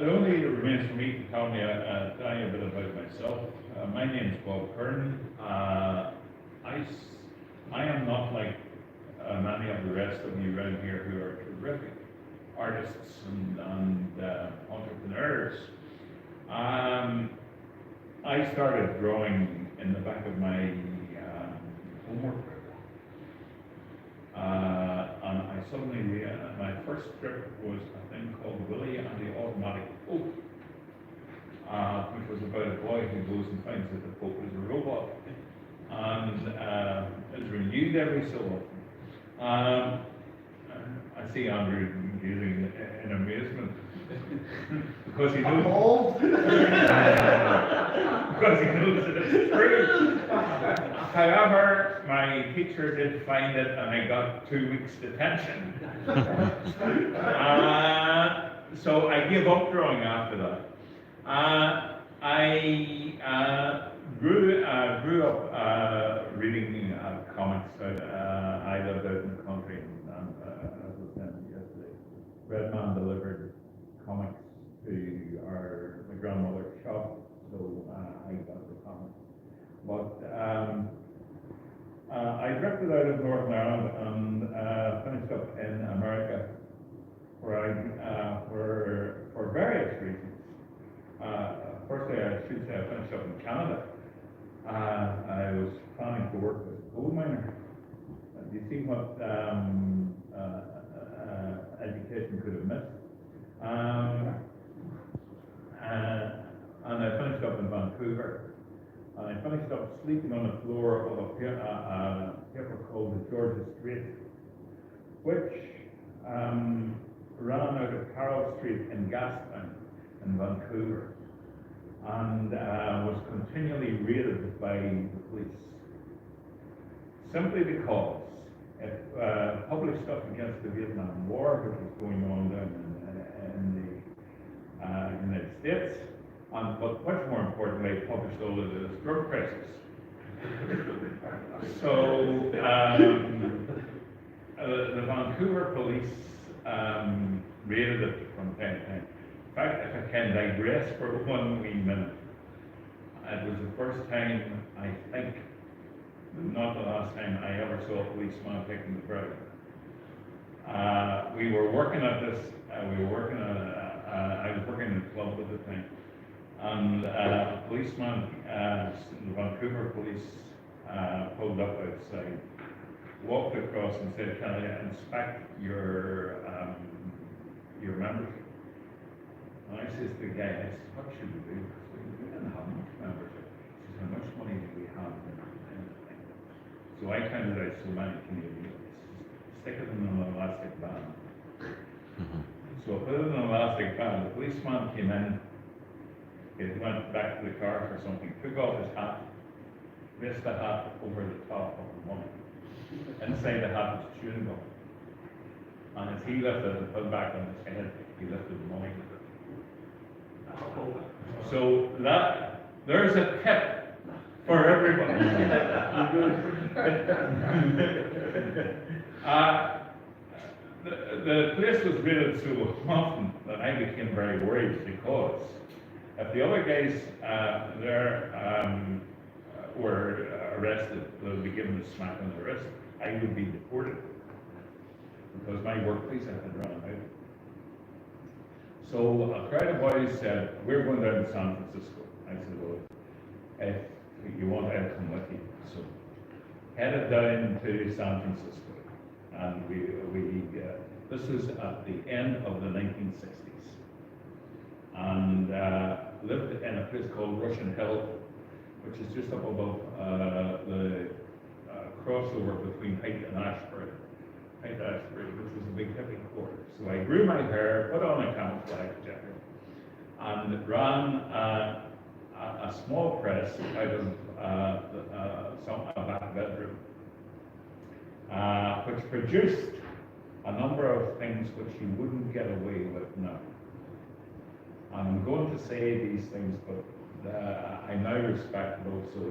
It only remains for me to tell you a bit about myself. My name is Bob Curran. I am not like many of the rest of you around here who are terrific artists and entrepreneurs. I started drawing in the back of my homework book. And I suddenly realized my first strip was a thing called Willie and the Automatic Pope, which was about a boy who goes and finds that the Pope is a robot and is renewed every so often. I see Andrew gazing in amazement because he knows because he knows that it's true. However, my teacher did find it, and I got 2 weeks detention. So I gave up drawing after that. I grew up reading comics. I lived out in the country, and as was mentioned yesterday, Red Man delivered comics to my grandmother's shop, so I got the comics. But I drifted out of Northern Ireland and finished up in America, for various reasons. Firstly, I should say I finished up in Canada. I was planning to work as a coal miner. Do you see what education could have missed? And I finished up in Vancouver. And I finished up sleeping on the floor of a paper called the Georgia Strait, which ran out of Carroll Street in Gastown in Vancouver, and was continually raided by the police, simply because it published stuff against the Vietnam War, which was going on down in the United States. But much more importantly, published all of the drug prices. So the Vancouver police raided it from time to time. In fact, if I can digress for 1 wee minute, it was the first time, I think, not the last time, I ever saw a policeman taking the bribe. We were working at this. I was working in a club at the time. And a policeman, the Vancouver police, pulled up outside, walked across and said, "Can I inspect your membership?" And I says to the guy, "What should we do?" We didn't have much membership. He says, "How much money do we have in the thing?" So I counted out so many Canadians. Stick it in an elastic band. So I put it in an elastic band. The policeman came in. He went back to the car for something, took off his hat, placed the hat over the top of the money. Inside the hat was chewing gum. And as he lifted it, put it back on his head, he lifted the money with it. So there's a tip for everybody. The place was raided so often that I became very worried, because if the other guys there were arrested, they would be given a smack on the wrist. I would be deported because my work visa had run out. So a crowd of boys said, "We're going down to San Francisco." I said, "Well, if you want, I'll come with you." So headed down to San Francisco, and this was at the end of the 1960s. And lived in a place called Russian Hill, which is just up above the crossover between Height and Ashbury, which was a big hippie quarter. So I grew my hair, put on a camouflage jacket, and ran a small press out of a back bedroom, which produced a number of things which you wouldn't get away with now. I'm going to say these things, but I now respect those, so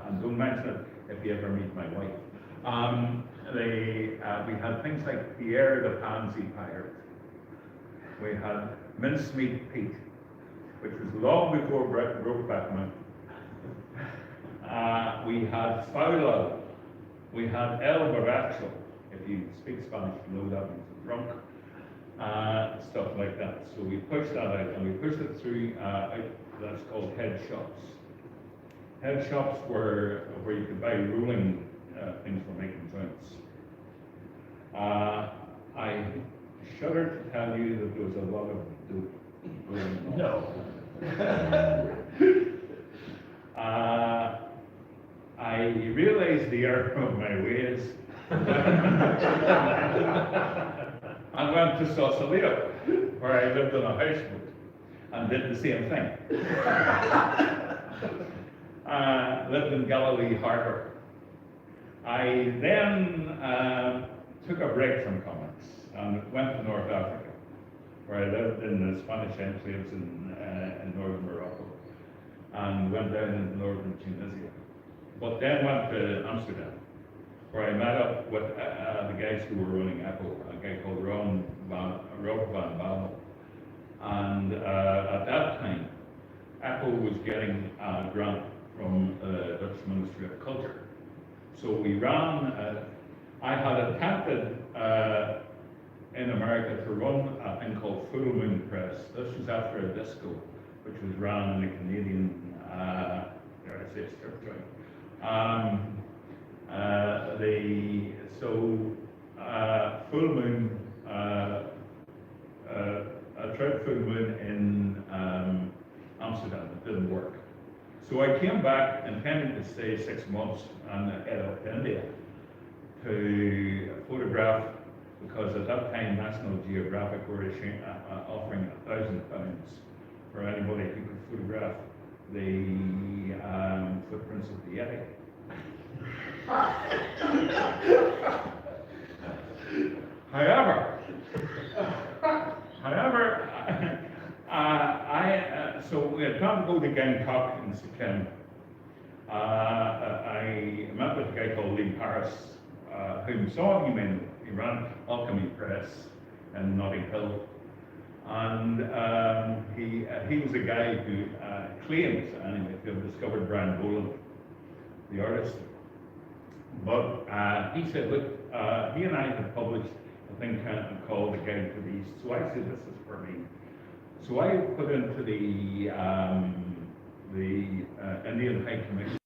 and don't mention it if you ever meet my wife. We had things like Pierre the Pansy Pirate. We had Mincemeat Pete. which was long before Brokeback Mountain. We had Fowler, we had El Borracho, if you speak Spanish, you know that means drunk, stuff like that. So we pushed that out, and we pushed it through that's called head shops. Head shops were where you could buy rolling things for making joints. I shudder to tell you that there was a lot of dope going on. No. I realized the error of my ways. I went to Sausalito, where I lived on a houseboat, and did the same thing. Lived in Galilee Harbour. I then took a break from comics and went to North Africa, where I lived in the Spanish enclaves in northern Morocco, and went down into northern Tunisia. But then went to Amsterdam, where I met up with the guys who were running Apple, a guy called Rob van Bavel. And at that time, Apple was getting a grant from the Dutch Ministry of Culture. So we ran, I had attempted in America to run a thing called Full Moon Press. This was after a disco, which was run in a Canadian, dare I say, strip joint. Full Moon, I tried Full Moon in Amsterdam, it didn't work. So I came back intending to stay 6 months and head up to India to photograph, because at that time National Geographic were offering £1,000 for anybody who could photograph the footprints of the Yeti. However, so we had planned to go to Gangtok in September. I met with a guy called Lee Paris, whom some of you may know. He ran Alchemy Press in Notting Hill. And he was a guy who claims, anyway, to have discovered Brian Boland, the artist. But he said, look, he and I had published a thing called The Guide to the East. So I said, this is for me. So I put into the Indian High Commission